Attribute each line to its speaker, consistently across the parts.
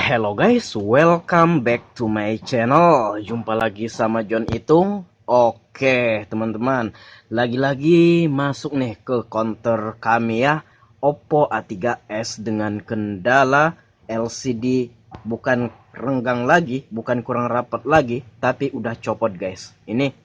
Speaker 1: Hello guys, welcome back to my channel. Jumpa lagi sama John Itung. Oke teman-teman, lagi-lagi masuk nih ke counter kami ya, Oppo A3s dengan kendala LCD bukan renggang lagi, bukan kurang rapat lagi, tapi udah copot guys. Ini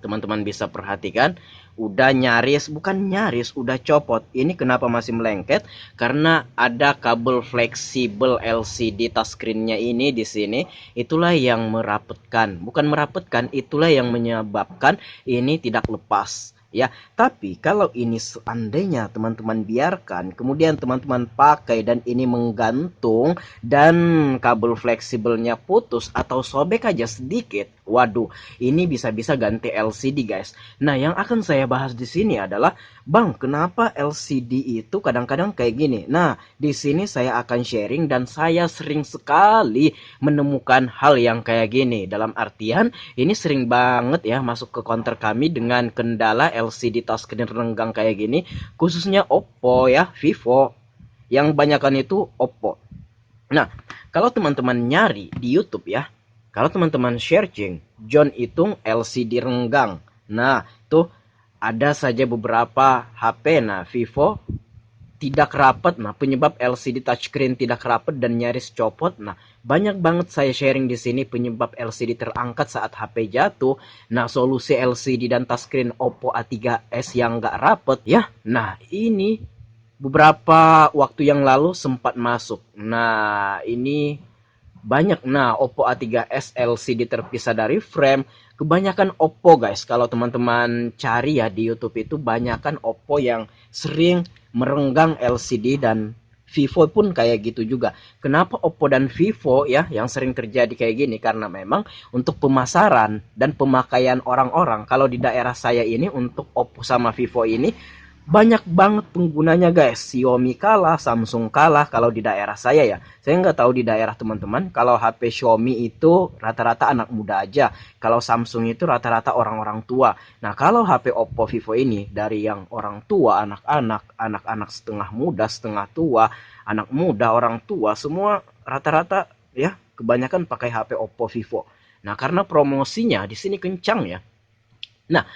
Speaker 1: teman-teman bisa perhatikan, udah nyaris, bukan nyaris, udah copot. Ini kenapa masih melengket? Karena ada kabel fleksibel LCD touchscreen-nya ini di sini. Itulah yang merapatkan, bukan merapatkan, itulah yang menyebabkan ini tidak lepas. Ya, tapi kalau ini seandainya teman-teman biarkan, kemudian teman-teman pakai dan ini menggantung dan kabel fleksibelnya putus atau sobek aja sedikit, waduh, ini bisa-bisa ganti LCD guys. Nah, yang akan saya bahas di sini adalah, Bang, kenapa LCD itu kadang-kadang kayak gini? Nah, di sini saya akan sharing dan saya sering sekali menemukan hal yang kayak gini. Dalam artian, ini sering banget ya masuk ke counter kami dengan kendala LCD touchscreen renggang kayak gini, khususnya Oppo ya, Vivo. Yang banyakan itu Oppo. Nah, kalau teman-teman nyari di YouTube ya, kalau teman-teman searching John Itung LCD renggang. Nah, itu ada saja beberapa HP. Nah, Vivo tidak rapat. Nah, penyebab LCD touchscreen tidak rapat dan nyaris copot. Nah, banyak banget saya sharing di sini penyebab LCD terangkat saat HP jatuh. Nah, solusi LCD dan touchscreen Oppo A3s yang nggak rapat ya. Nah, ini beberapa waktu yang lalu sempat masuk. Nah, ini banyak. Nah, Oppo A3s LCD terpisah dari frame. Kebanyakan Oppo guys. Kalau teman-teman cari ya di YouTube itu banyakan Oppo yang sering merenggang LCD, dan Vivo pun kayak gitu juga. Kenapa Oppo dan Vivo ya yang sering terjadi kayak gini? Karena memang untuk pemasaran dan pemakaian orang-orang, kalau di daerah saya ini untuk Oppo sama Vivo ini banyak banget penggunanya guys. Xiaomi kalah, Samsung kalah kalau di daerah saya ya. Saya nggak tahu di daerah teman-teman. Kalau HP Xiaomi itu rata-rata anak muda aja. Kalau Samsung itu rata-rata orang-orang tua. Nah, kalau HP Oppo Vivo ini dari yang orang tua, anak-anak, anak-anak setengah muda, setengah tua, anak muda, orang tua, semua rata-rata ya kebanyakan pakai HP Oppo Vivo. Nah, karena promosinya di sini kencang ya. Nah,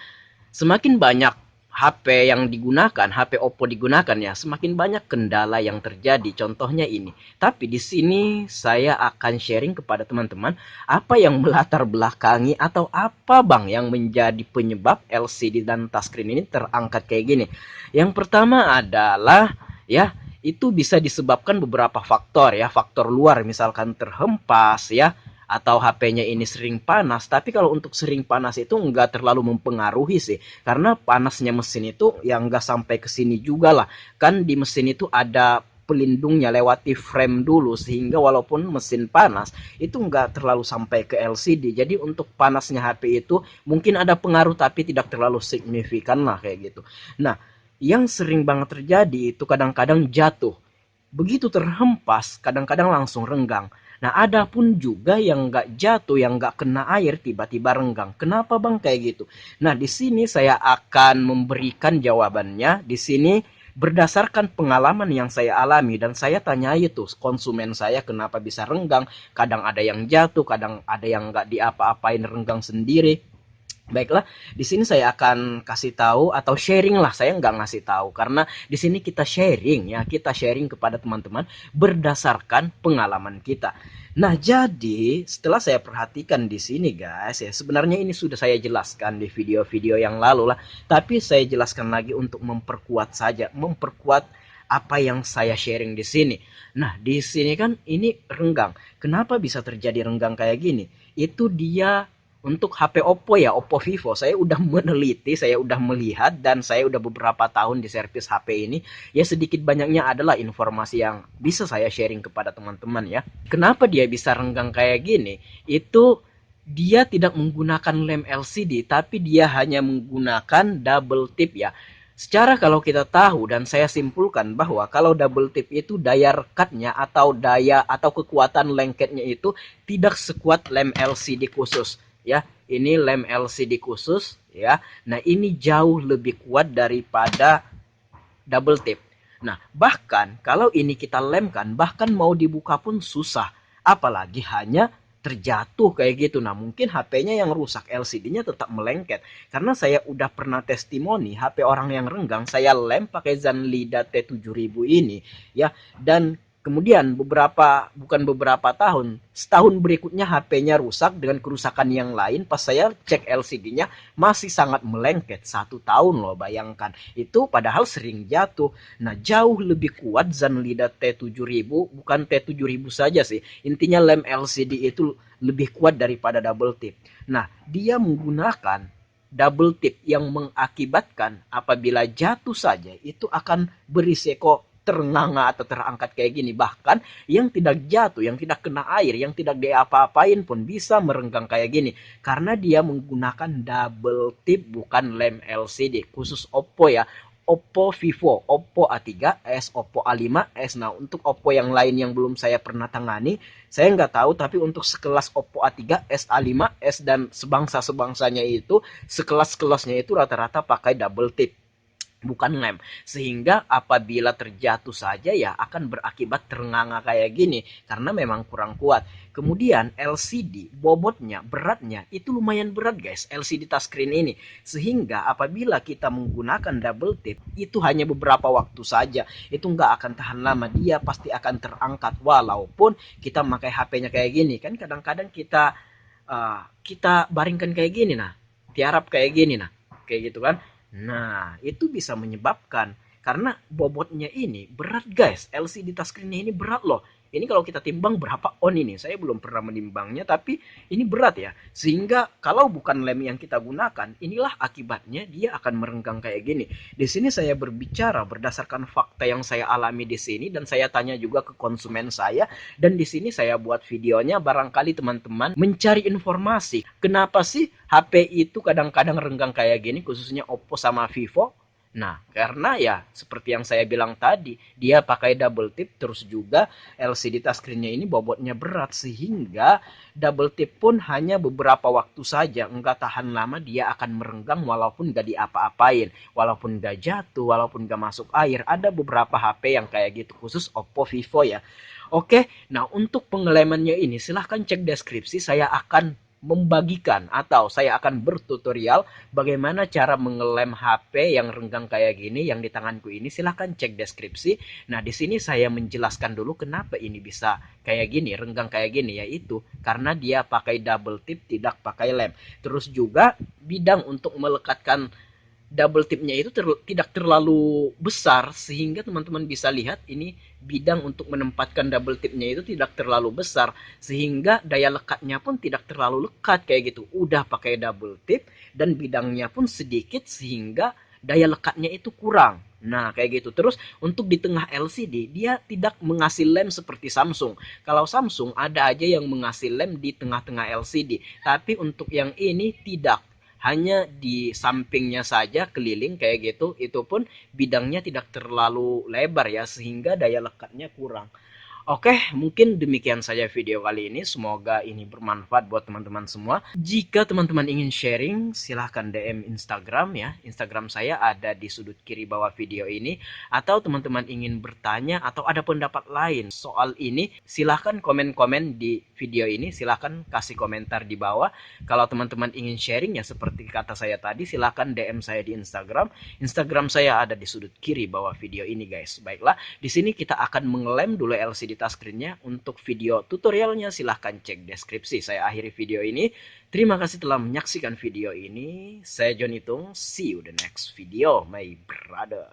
Speaker 1: semakin banyak HP yang digunakan, HP Oppo digunakan ya, semakin banyak kendala yang terjadi. Contohnya ini. Tapi di sini saya akan sharing kepada teman-teman apa yang melatar belakangi atau apa Bang yang menjadi penyebab LCD dan touchscreen ini terangkat kayak gini. Yang pertama adalah ya, itu bisa disebabkan beberapa faktor ya, faktor luar misalkan terhempas ya, atau HP-nya ini sering panas. Tapi kalau untuk sering panas itu nggak terlalu mempengaruhi sih, karena panasnya mesin itu yang nggak sampai ke sini juga lah. Kan di mesin itu ada pelindungnya lewati frame dulu, sehingga walaupun mesin panas itu nggak terlalu sampai ke LCD. Jadi untuk panasnya HP itu mungkin ada pengaruh tapi tidak terlalu signifikan lah kayak gitu. Nah, yang sering banget terjadi itu kadang-kadang jatuh. Begitu terhempas, kadang-kadang langsung renggang. Nah, ada pun juga yang nggak jatuh, yang nggak kena air, tiba-tiba renggang. Kenapa bang kayak gitu? Nah, di sini saya akan memberikan jawabannya. Di sini berdasarkan pengalaman yang saya alami, dan saya tanya itu konsumen saya kenapa bisa renggang. Kadang ada yang jatuh, kadang ada yang nggak diapa-apain renggang sendiri. Baiklah, di sini saya akan kasih tahu atau sharing lah. Saya nggak ngasih tahu karena di sini kita sharing ya, kita sharing kepada teman-teman berdasarkan pengalaman kita. Nah, jadi setelah saya perhatikan di sini guys ya, sebenarnya ini sudah saya jelaskan di video-video yang lalu lah, tapi saya jelaskan lagi untuk memperkuat saja, memperkuat apa yang saya sharing di sini. Nah, di sini kan ini renggang. Kenapa bisa terjadi renggang kayak gini? Itu dia untuk HP Oppo ya, Oppo Vivo, saya udah meneliti, saya udah melihat, dan saya udah beberapa tahun di servis HP ini. Ya sedikit banyaknya adalah informasi yang bisa saya sharing kepada teman-teman ya. Kenapa dia bisa renggang kayak gini? Itu dia tidak menggunakan lem LCD, tapi dia hanya menggunakan double tip ya. Secara kalau kita tahu dan saya simpulkan bahwa kalau double tip itu daya rekatnya atau daya atau kekuatan lengketnya itu tidak sekuat lem LCD khusus ya. Ini lem LCD khusus ya. Nah, ini jauh lebih kuat daripada double tip. Nah, bahkan kalau ini kita lemkan, bahkan mau dibuka pun susah. Apalagi hanya terjatuh kayak gitu. Nah, mungkin HP-nya yang rusak, LCD-nya tetap melengket. Karena saya udah pernah testimoni HP orang yang renggang, saya lem pakai Zanlida T7000 ini, ya. Dan kemudian bukan beberapa tahun, setahun berikutnya HP-nya rusak dengan kerusakan yang lain. Pas saya cek LCD-nya masih sangat melengket. 1 tahun loh, bayangkan. Itu padahal sering jatuh. Nah, jauh lebih kuat Zanlida T7000, bukan T7000 saja sih. Intinya lem LCD itu lebih kuat daripada double tip. Nah, dia menggunakan double tip yang mengakibatkan apabila jatuh saja itu akan berisiko ternganga atau terangkat kayak gini. Bahkan yang tidak jatuh, yang tidak kena air, yang tidak diapa-apain pun bisa merenggang kayak gini. Karena dia menggunakan double tip bukan lem LCD. Khusus Oppo ya. Oppo Vivo, Oppo A3s, Oppo A5s. Nah, untuk Oppo yang lain yang belum saya pernah tangani, saya nggak tahu. Tapi untuk sekelas Oppo A3s, A5s, dan sebangsa-sebangsanya itu, sekelas-kelasnya itu rata-rata pakai double tip, bukan lem. Sehingga apabila terjatuh saja ya akan berakibat ternganga kayak gini karena memang kurang kuat. Kemudian LCD bobotnya, beratnya itu lumayan berat guys, LCD touchscreen ini. Sehingga apabila kita menggunakan double tip itu hanya beberapa waktu saja. Itu nggak akan tahan lama, dia pasti akan terangkat walaupun kita pakai HP-nya kayak gini. Kan kadang-kadang kita baringkan kayak gini nah, tiarap kayak gini nah, kayak gitu kan. Nah, itu bisa menyebabkan karena bobotnya ini berat guys. LCD touchscreen-nya ini berat loh. Ini kalau kita timbang berapa on ini? Saya belum pernah menimbangnya, tapi ini berat ya. Sehingga kalau bukan lem yang kita gunakan, inilah akibatnya dia akan merenggang kayak gini. Di sini saya berbicara berdasarkan fakta yang saya alami di sini dan saya tanya juga ke konsumen saya, dan di sini saya buat videonya barangkali teman-teman mencari informasi. Kenapa sih HP itu kadang-kadang renggang kayak gini, khususnya Oppo sama Vivo? Nah, karena ya seperti yang saya bilang tadi, dia pakai double tip, terus juga LCD touchscreen-nya ini bobotnya berat, sehingga double tip pun hanya beberapa waktu saja, enggak tahan lama dia akan merenggang walaupun enggak diapa-apain, walaupun enggak jatuh, walaupun enggak masuk air. Ada beberapa HP yang kayak gitu, khusus Oppo, Vivo ya. Oke, nah untuk pengelemannya ini silahkan cek deskripsi, saya akan membagikan atau saya akan bertutorial bagaimana cara mengelem HP yang renggang kayak gini yang di tanganku ini. Silahkan cek deskripsi. Nah, di sini saya menjelaskan dulu kenapa ini bisa kayak gini, renggang kayak gini, yaitu karena dia pakai double tip, tidak pakai lem. Terus juga bidang untuk melekatkan double tipnya itu tidak terlalu besar, sehingga teman-teman bisa lihat ini bidang untuk menempatkan double tipnya itu tidak terlalu besar, sehingga daya lekatnya pun tidak terlalu lekat kayak gitu. Udah pakai double tip dan bidangnya pun sedikit sehingga daya lekatnya itu kurang. Nah, kayak gitu. Terus untuk di tengah LCD, dia tidak mengasih lem seperti Samsung. Kalau Samsung ada aja yang mengasih lem di tengah-tengah LCD, tapi untuk yang ini tidak, hanya di sampingnya saja keliling kayak gitu. Itu pun bidangnya tidak terlalu lebar ya, sehingga daya lekatnya kurang. Oke, mungkin demikian saja video kali ini. Semoga ini bermanfaat buat teman-teman semua. Jika teman-teman ingin sharing, silahkan DM Instagram ya. Instagram saya ada di sudut kiri bawah video ini. Atau teman-teman ingin bertanya atau ada pendapat lain soal ini, silahkan komen-komen di video ini. Silahkan kasih komentar di bawah. Kalau teman-teman ingin sharing ya seperti kata saya tadi, silahkan DM saya di Instagram. Instagram saya ada di sudut kiri bawah video ini guys. Baiklah, di sini kita akan mengelem dulu LCD touchscreen-nya. Untuk video tutorialnya silahkan cek deskripsi. Saya akhiri video ini. Terima kasih telah menyaksikan video ini. Saya John Itung. See you the next video, my brother.